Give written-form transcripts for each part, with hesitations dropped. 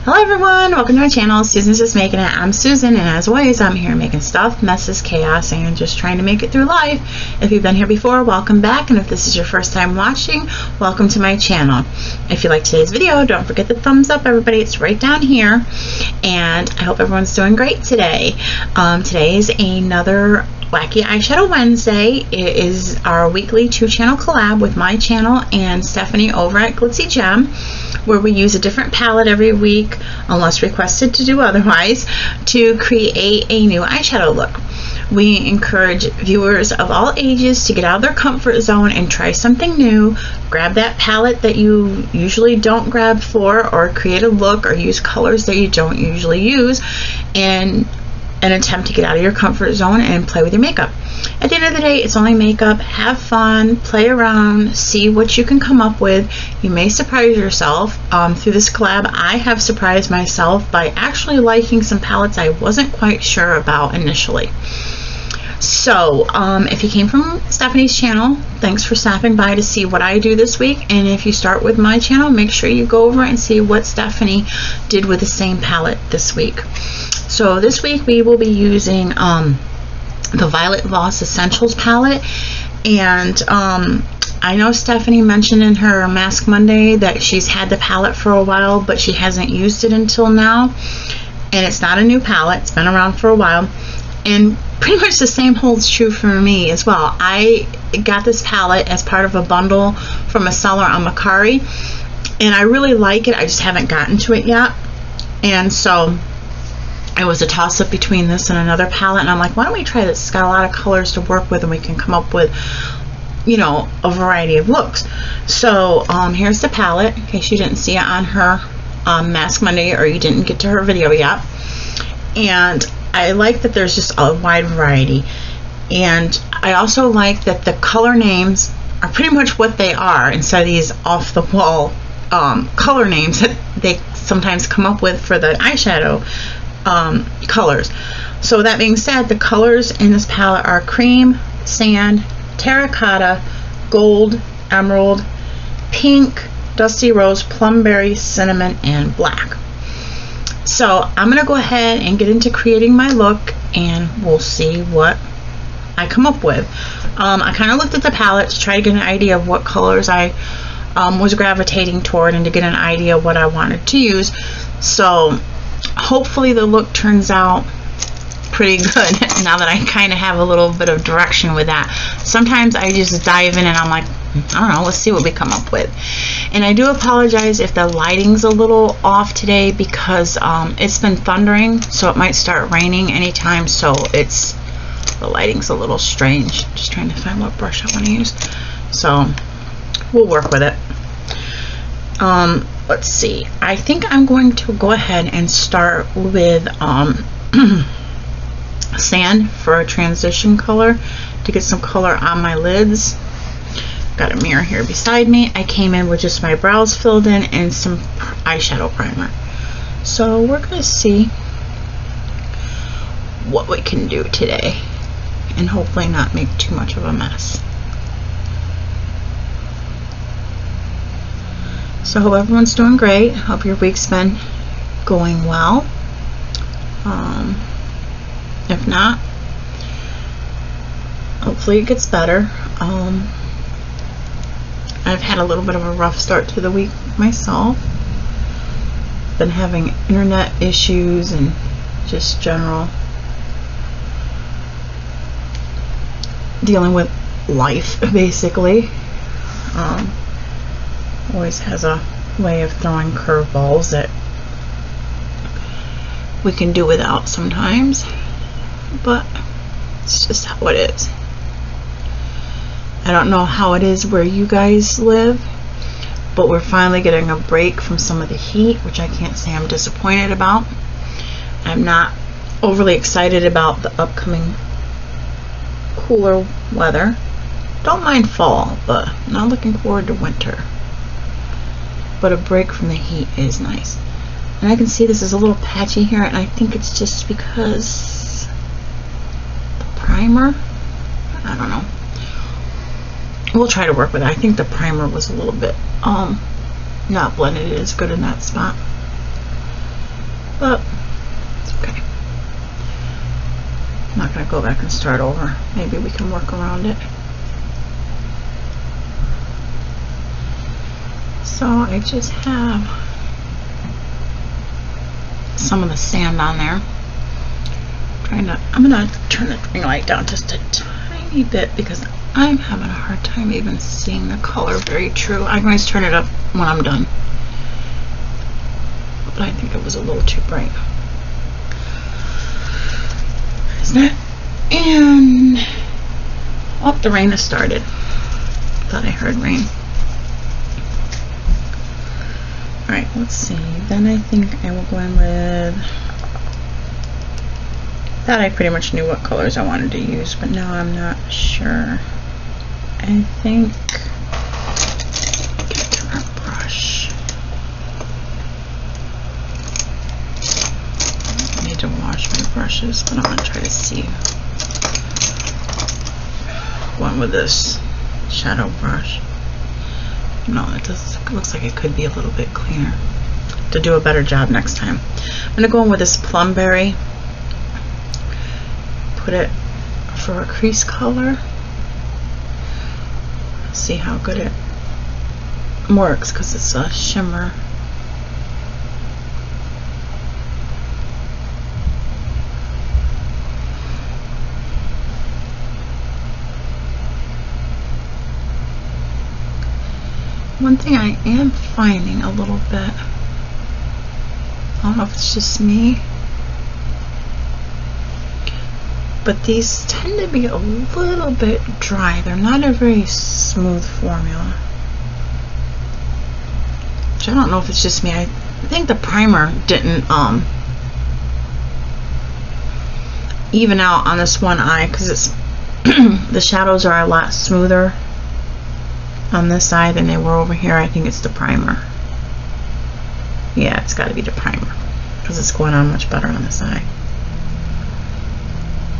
Hello everyone, welcome to my channel. Susan's Just Making It. I'm Susan, and as always, I'm here making stuff, messes, chaos, and just trying to make it through life. If you've been here before, welcome back, and if this is your first time watching, welcome to my channel. If you like today's video, don't forget the thumbs up, everybody. It's right down here, and I hope everyone's doing great today. Today is another Wacky Eyeshadow Wednesday. It is our weekly 2-channel collab with my channel and Stephanie over at Glitzy Gem, where we use a different palette every week, unless requested to do otherwise, to create a new eyeshadow look. We encourage viewers of all ages to get out of their comfort zone and try something new. Grab that palette that you usually don't grab for, or create a look or use colors that you don't usually use, and an attempt to get out of your comfort zone and play with your makeup. At the end of the day, it's only makeup. Have fun, play around, see what you can come up with. You may surprise yourself. Through this collab, I have surprised myself by actually liking some palettes I wasn't quite sure about initially. So if you came from Stephanie's channel, thanks for stopping by to see what I do this week. And if you start with my channel, make sure you go over and see what Stephanie did with the same palette this week. So this week we will be using the Violet Voss Essentials palette, and I know Stephanie mentioned in her Mask Monday that she's had the palette for a while, but she hasn't used it until now. And it's not a new palette, it's been around for a while, and pretty much the same holds true for me as well. I got this palette as part of a bundle from a seller on Macari, and I really like it. I just haven't gotten to it yet, and so it was a toss-up between this and another palette, and I'm like, why don't we try this? It's got a lot of colors to work with, and we can come up with, you know, a variety of looks. So here's the palette, in case you didn't see it on her Mask Monday, or you didn't get to her video yet. And I like that there's just a wide variety, and I also like that the color names are pretty much what they are instead of these off-the-wall color names that they sometimes come up with for the eyeshadow colors. So with that being said, the colors in this palette are cream, sand, terracotta, gold, emerald, pink, dusty rose, plumberry, cinnamon, and black. So I'm gonna go ahead and get into creating my look, and we'll see what I come up with. I kind of looked at the palette to try to get an idea of what colors I was gravitating toward, and to get an idea of what I wanted to use. So hopefully the look turns out pretty good now that I kind of have a little bit of direction with that. Sometimes I just dive in and I'm like, I don't know, let's see what we come up with. And I do apologize if the lighting's a little off today, because it's been thundering, so it might start raining anytime, so the lighting's a little strange. Just trying to find what brush I want to use, so we'll work with it. Let's see, I think I'm going to go ahead and start with sand for a transition color, to get some color on my lids. Got a mirror here beside me. I came in with just my brows filled in and some eyeshadow primer. So we're going to see what we can do today, and hopefully not make too much of a mess. So I hope everyone's doing great. Hope your week's been going well. If not, hopefully it gets better. I've had a little bit of a rough start to the week myself. Been having internet issues and just general dealing with life, basically. Always has a way of throwing curveballs that we can do without sometimes, but it's just how it is. I don't know how it is where you guys live, but we're finally getting a break from some of the heat, which I can't say I'm disappointed about. I'm not overly excited about the upcoming cooler weather. Don't mind fall, but not looking forward to winter. But a break from the heat is nice. And I can see this is a little patchy here, and I think it's just because the primer, I don't know. We'll try to work with it. I think the primer was a little bit not blended as good in that spot. but it's okay. I'm not going to go back and start over. Maybe we can work around it. So I just have some of the sand on there. I'm gonna turn the ring light down just a tiny bit because I'm having a hard time even seeing the color very true. I can always turn it up when I'm done, but I think it was a little too bright. Isn't it? And oh, the rain has started. Thought I heard rain. Alright, let's see. Then I think I will go in with that. I pretty much knew what colors I wanted to use, but now I'm not sure. I think get a different brush. I need to wash my brushes, but I'm gonna try to see one with this shadow brush. No, it looks like it could be a little bit cleaner. To do a better job next time. I'm gonna go in with this Plumberry. Put it for a crease color. See how good it works because it's a shimmer. One thing I am finding a little bit, I don't know if it's just me, but these tend to be a little bit dry. They're not a very smooth formula. Which I don't know if it's just me. I think the primer didn't even out on this one eye because it's the shadows are a lot smoother on this side than they were over here. I think it's the primer. Yeah, it's got to be the primer because it's going on much better on this eye.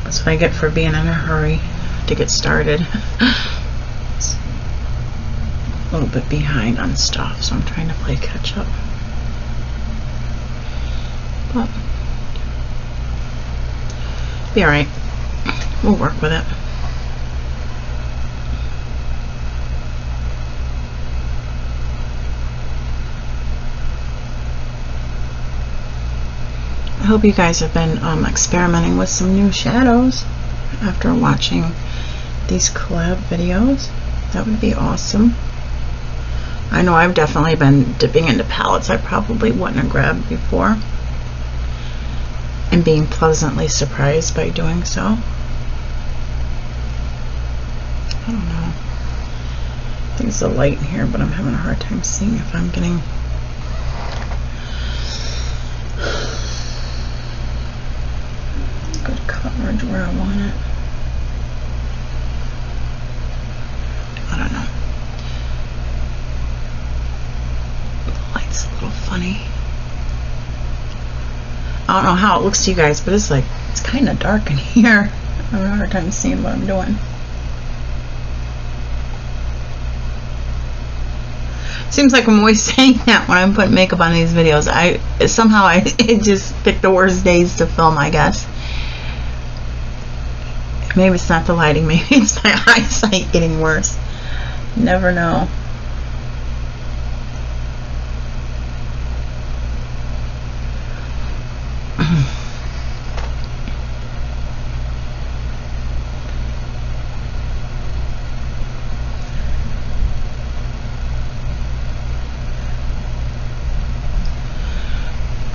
That's what I get for being in a hurry to get started. It's a little bit behind on stuff, so I'm trying to play catch up. But be alright. We'll work with it. I hope you guys have been experimenting with some new shadows after watching these collab videos. That would be awesome. I know I've definitely been dipping into palettes I probably wouldn't have grabbed before and being pleasantly surprised by doing so. I don't know. I think it's the light in here, but I'm having a hard time seeing if I'm getting good coverage where I want it. I don't know. The light's a little funny. I don't know how it looks to you guys, but it's like, it's kind of dark in here. I'm having a hard time seeing what I'm doing. Seems like I'm always saying that when I'm putting makeup on these videos. I just pick the worst days to film, I guess. Maybe it's not the lighting, maybe it's my eyesight getting worse. Never know.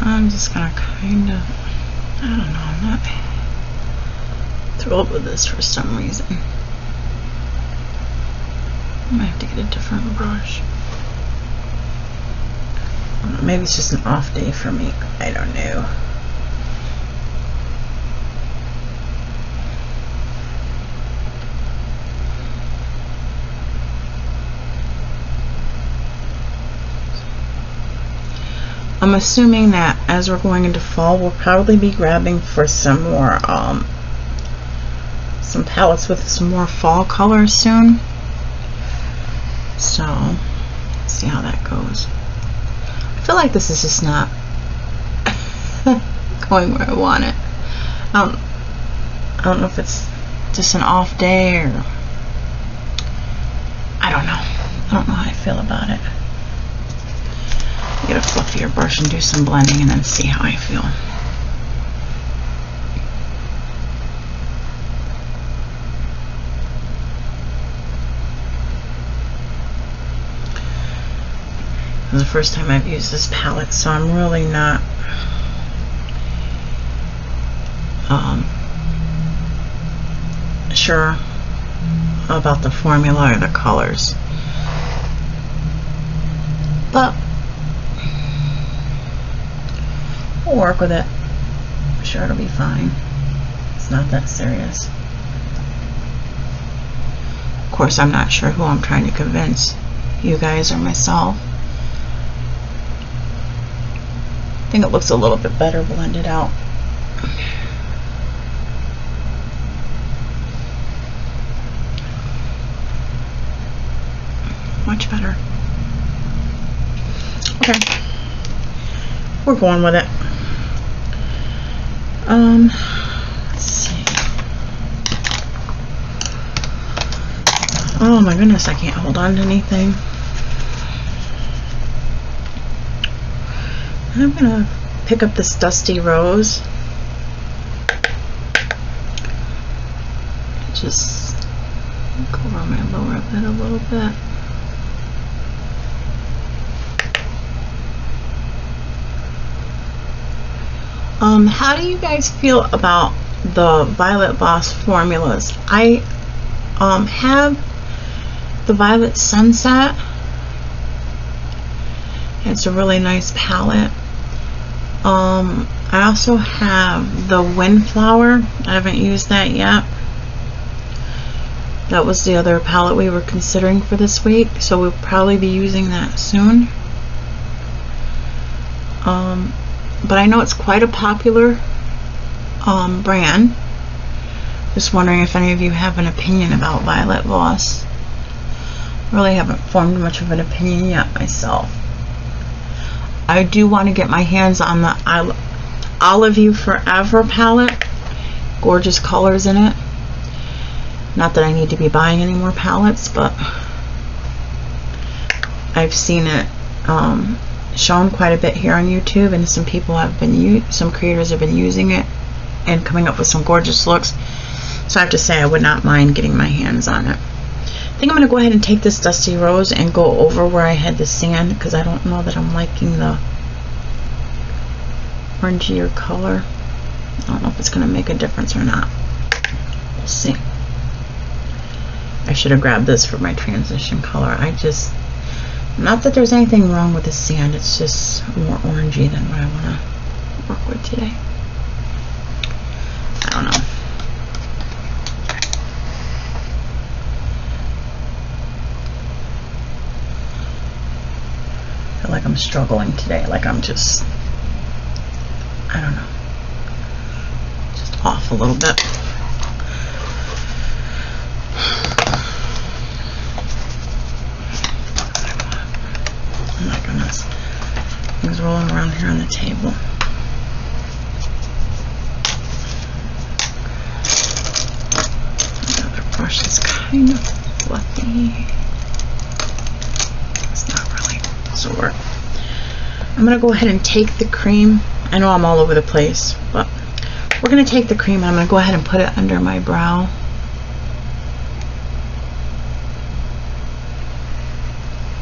I'm just gonna kind of, I don't know, I'm not thrilled with this for some reason. I might have to get a different brush. Maybe it's just an off day for me. I don't know. I'm assuming that as we're going into fall, we'll probably be grabbing for some more some palettes with some more fall colors soon. So let's see how that goes. I feel like this is just not going where I want it. I don't know if it's just an off day or I don't know. I don't know how I feel about it. Get a fluffier brush and do some blending and then see how I feel. This is the first time I've used this palette, so I'm really not sure about the formula or the colors, but we'll work with it. I'm sure it'll be fine. It's not that serious. Of course, I'm not sure who I'm trying to convince, you guys or myself. I think it looks a little bit better blended out. Much better. Okay, we're going with it. Let's see. Oh my goodness, I can't hold on to anything. I'm gonna pick up this Dusty Rose. Just cover my lower lid a little bit. How do you guys feel about the Violet Voss formulas? I have the Violet Sunset. It's a really nice palette. I also have the Windflower. I haven't used that yet. That was the other palette we were considering for this week, so we'll probably be using that soon. But I know it's quite a popular brand. Just wondering if any of you have an opinion about Violet Voss. Really haven't formed much of an opinion yet myself. I do want to get my hands on the Olive You Forever palette. Gorgeous colors in it. Not that I need to be buying any more palettes, but I've seen it shown quite a bit here on YouTube, and some people have been some creators have been using it and coming up with some gorgeous looks. So I have to say, I would not mind getting my hands on it. I think I'm going to go ahead and take this Dusty Rose and go over where I had the sand, because I don't know that I'm liking the orangier color. I don't know if it's going to make a difference or not. We'll see. I should have grabbed this for my transition color. Not that there's anything wrong with the sand, it's just more orangey than what I want to work with today. I don't know. I feel like I'm struggling today, like I'm just, I don't know, just off a little bit. Oh my goodness, things rolling around here on the table. Another brush is kind of fluffy. It's not really. So I'm going to go ahead and take the cream. I know I'm all over the place, but we're going to take the cream and I'm going to go ahead and put it under my brow.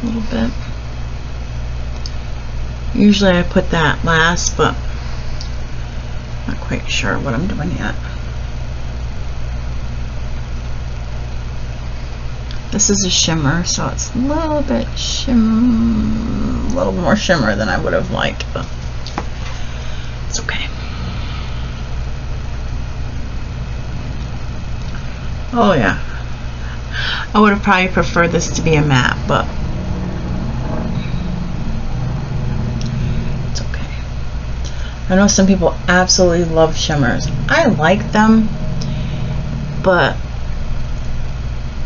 A little bit. Usually I put that last, but I'm not quite sure what I'm doing yet. This is a shimmer, so it's a little bit a little more shimmer than I would have liked, but it's okay. Oh yeah, I would have probably preferred this to be a matte, but it's okay. I know some people absolutely love shimmers. I like them, but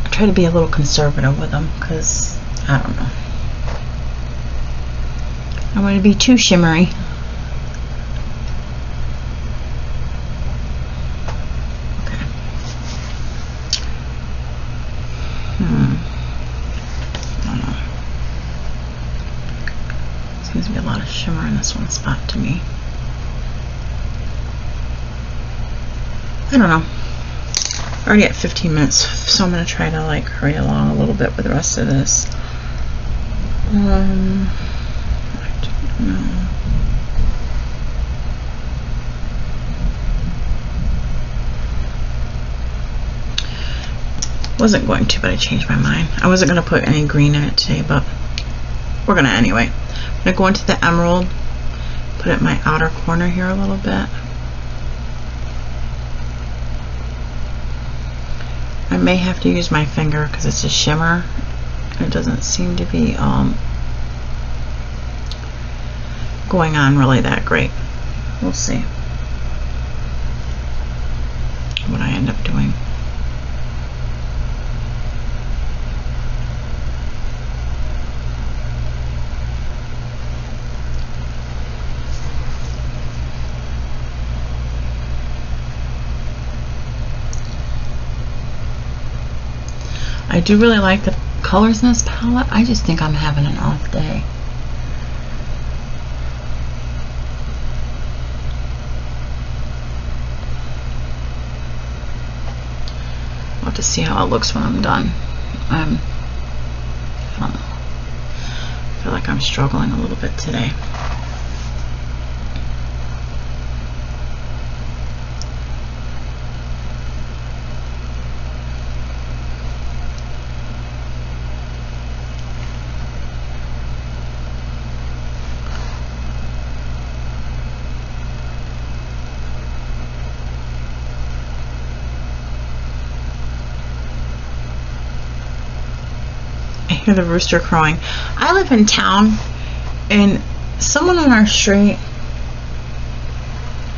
I try to be a little conservative with them because I don't know. I don't want to be too shimmery. shimmer in this one spot to me. I don't know. Already at 15 minutes, so I'm going to try to like hurry along a little bit with the rest of this. I don't know. Wasn't going to, but I changed my mind. I wasn't going to put any green in it today, but we're going to anyway. I'm going to go into the emerald, put it in my outer corner here a little bit. I may have to use my finger because it's a shimmer and it doesn't seem to be going on really that great. We'll see what I end up doing. I do really like the colors in this palette. I just think I'm having an off day. I'll have to see how it looks when I'm done. I don't know. I feel like I'm struggling a little bit today. The rooster crowing. I live in town and someone on our street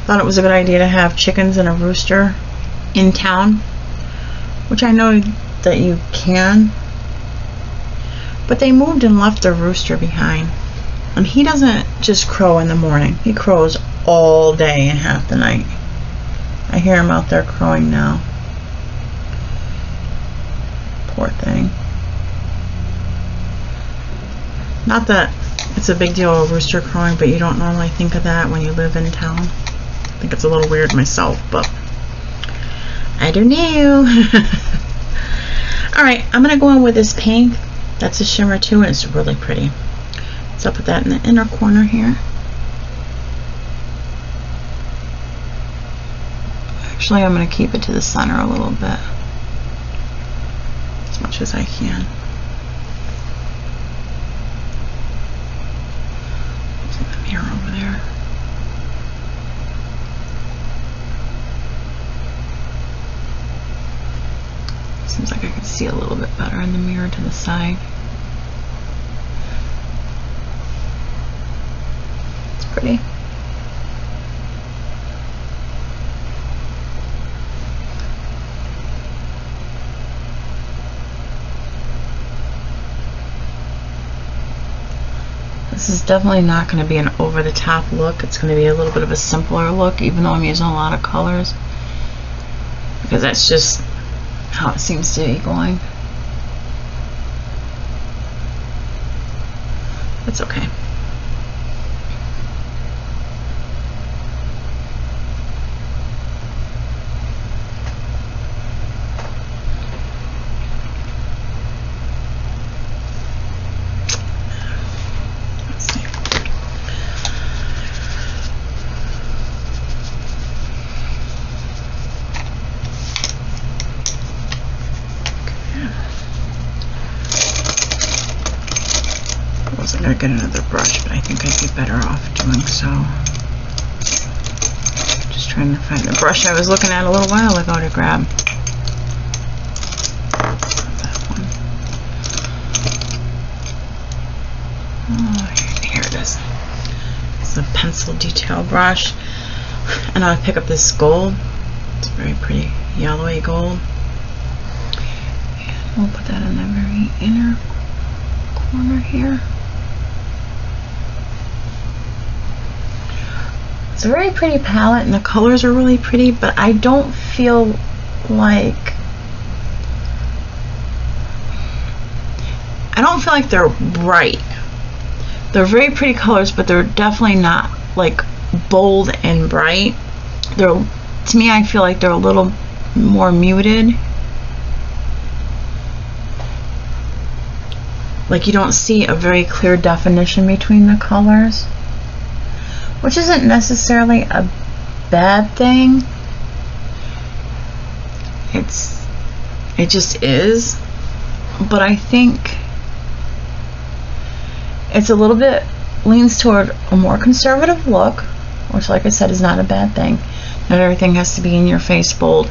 thought it was a good idea to have chickens and a rooster in town, which I know that you can, but they moved and left their rooster behind, and he doesn't just crow in the morning, he crows all day and half the night. I hear him out there crowing now. Poor thing. Not that it's a big deal, a rooster crowing, but you don't normally think of that when you live in town. I think it's a little weird myself, but I don't know. Alright, I'm going to go in with this pink. That's a shimmer too, and it's really pretty. So I'll put that in the inner corner here. Actually, I'm going to keep it to the center a little bit, as much as I can. Over there. Seems like I can see a little bit better in the mirror to the side. It's pretty. This is definitely not going to be an over-the-top look. It's going to be a little bit of a simpler look, even though I'm using a lot of colors, because that's just how it seems to be going. That's okay. I'm going to get another brush, but I think I'd be better off doing so. Just trying to find the brush I was looking at a little while ago to grab. That one. Oh, here it is. It's a pencil detail brush. And I'll pick up this gold. It's very pretty yellowy gold. And we'll put that in the very inner corner here. It's a very pretty palette and the colors are really pretty, but I don't feel like they're bright. They're very pretty colors, but they're definitely not like bold and bright. They're, to me, I feel like they're a little more muted. Like you don't see a very clear definition between the colors, which isn't necessarily a bad thing. It just is. But I think it's a little bit leans toward a more conservative look, which, like I said, is not a bad thing. Not everything has to be in your face bold.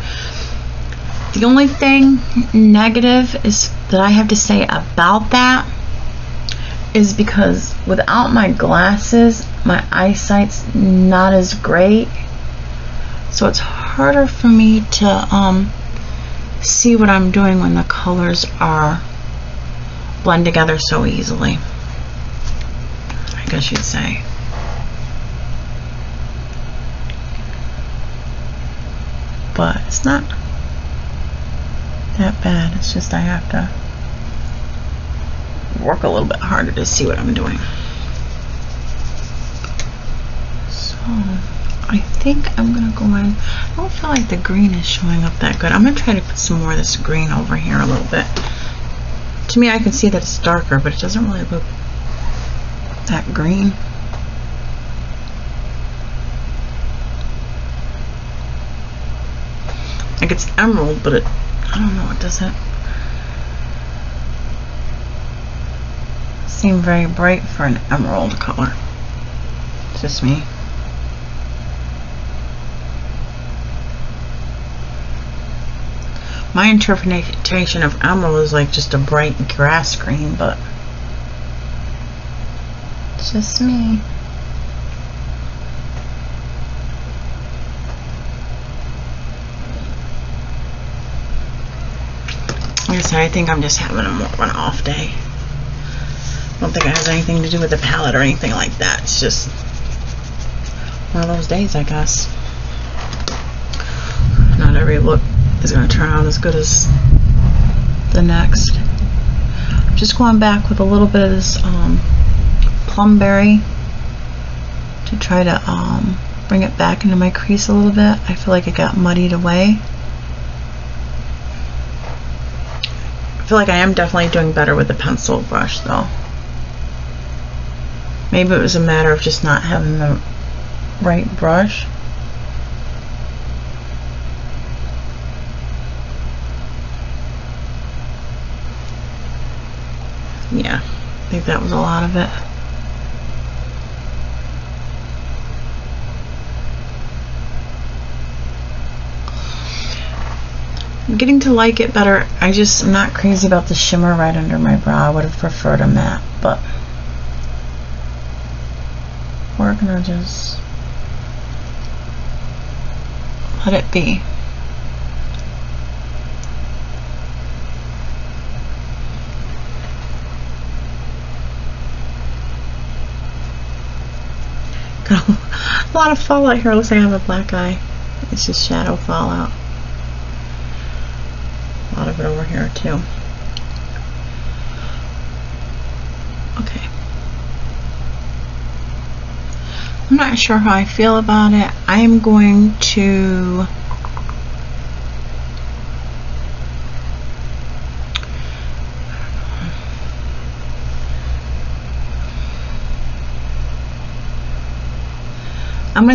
The only thing negative is that I have to say about that is because without my glasses, my eyesight's not as great, so it's harder for me to see what I'm doing when the colors are blend together so easily, I guess you'd say. But it's not that bad. It's just I have to work a little bit harder to see what I'm doing. So I think I'm gonna go in. I don't feel like the green is showing up that good. I'm gonna try to put some more of this green over here a little bit. To me, I can see that it's darker, but it doesn't really look that green. Like it's emerald, but I don't know, it doesn't seem very bright for an emerald color. It's just me. My interpretation of emerald is like just a bright grass green, but it's just me. Like I said, I think I'm just having more of an off day. I don't think it has anything to do with the palette or anything like that. It's just one of those days, I guess. Not every look is going to turn out as good as the next. I'm just going back with a little bit of this plumberry to try to bring it back into my crease a little bit. I feel like it got muddied away. I feel like I am definitely doing better with the pencil brush though. Maybe it was a matter of just not having the right brush. Yeah, I think that was a lot of it. I'm getting to like it better. I'm not crazy about the shimmer right under my brow. I would have preferred a matte, but we're gonna just let it be. Got a lot of fallout here. Looks like I have a black eye. It's just shadow fallout. A lot of it over here too. Okay. I'm not sure how I feel about it. I am going to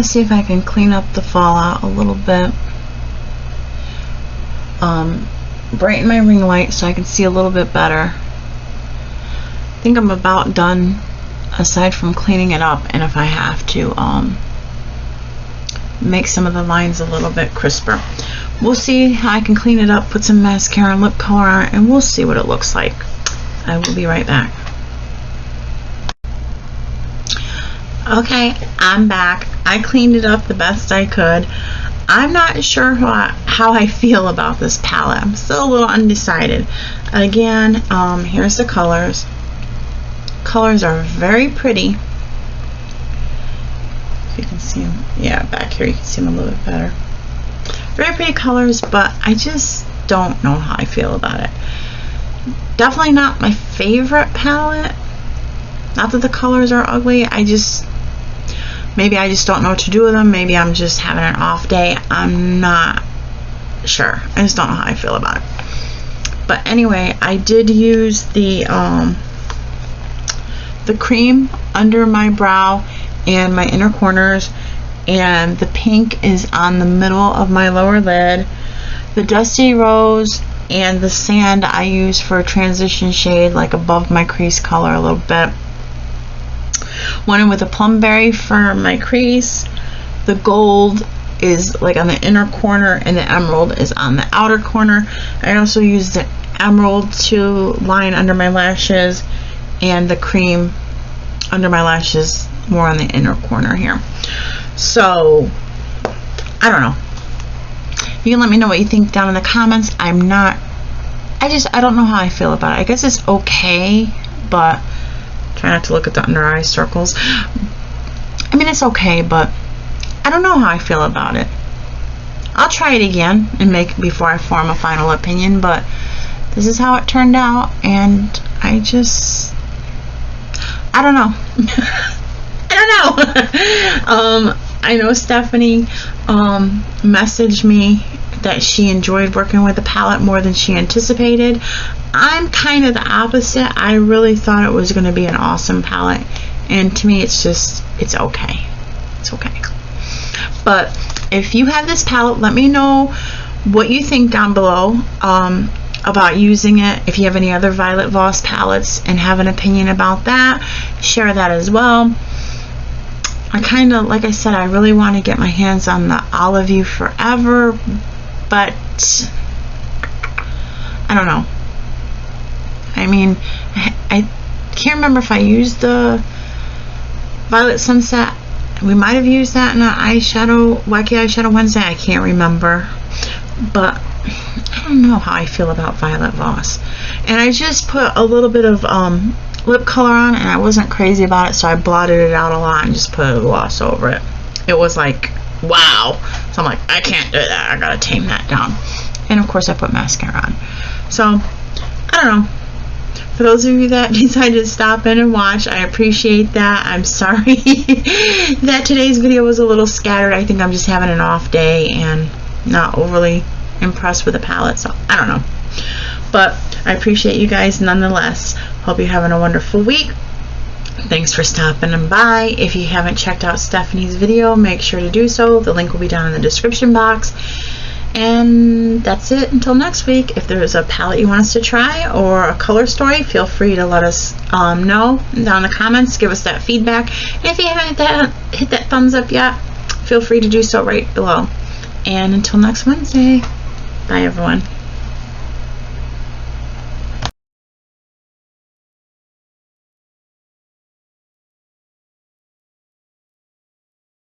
see if I can clean up the fallout a little bit. Brighten my ring light so I can see a little bit better. I think I'm about done aside from cleaning it up, and if I have to make some of the lines a little bit crisper. We'll see how I can clean it up, put some mascara and lip color on it, and we'll see what it looks like. I will be right back. Okay, I'm back. I cleaned it up the best I could. I'm not sure how I feel about this palette. I'm still a little undecided. Again, here's the colors. Colors are very pretty. If you can see them, yeah, back here you can see them a little bit better. Very pretty colors, but I just don't know how I feel about it. Definitely not my favorite palette, Not that the colors are ugly, maybe I just don't know what to do with them. Maybe I'm just having an off day. I'm not sure. I just don't know how I feel about it. But anyway, I did use the cream under my brow and my inner corners, and the pink is on the middle of my lower lid. The Dusty Rose and the Sand I use for a transition shade, like above my crease color a little bit. Went in with a Plumberry for my crease. The gold is like on the inner corner, and the emerald is on the outer corner. I also used the emerald to line under my lashes, and the cream under my lashes more on the inner corner here. So I don't know, you can let me know what you think down in the comments. I don't know how I feel about it. I guess it's okay, but try not to look at the under eye circles. I mean, it's okay, but I don't know how I feel about it. I'll try it again and before I form a final opinion, but this is how it turned out, and I don't know. I know Stephanie messaged me that she enjoyed working with the palette more than she anticipated. I'm kind of the opposite. I really thought it was going to be an awesome palette, and to me it's okay. It's okay. But if you have this palette, let me know what you think down below about using it. If you have any other Violet Voss palettes and have an opinion about that, share that as well. I kind of, like I said, I really want to get my hands on the Olive You Forever, but I don't know. I mean, I can't remember if I used the Violet Sunset. We might have used that in an Wacky Eyeshadow Wednesday. I can't remember, but I don't know how I feel about Violet Voss. And I just put a little bit of lip color on, and I wasn't crazy about it, so I blotted it out a lot and just put a gloss over it. It was like, wow. So I'm like, I can't do that. I gotta tame that down. And of course I put mascara on. So I don't know. For those of you that decided to stop in and watch, I appreciate that. I'm sorry that today's video was a little scattered. I think I'm just having an off day and not overly impressed with the palette, so I don't know. But I appreciate you guys nonetheless. Hope you're having a wonderful week. Thanks for stopping by. If you haven't checked out Stephanie's video, make sure to do so. The link will be down in the description box. And that's it until next week. If there's a palette you want us to try or a color story, feel free to let us know down in the comments. Give us that feedback. And if you haven't hit that thumbs up yet, feel free to do so right below. And until next Wednesday, bye everyone.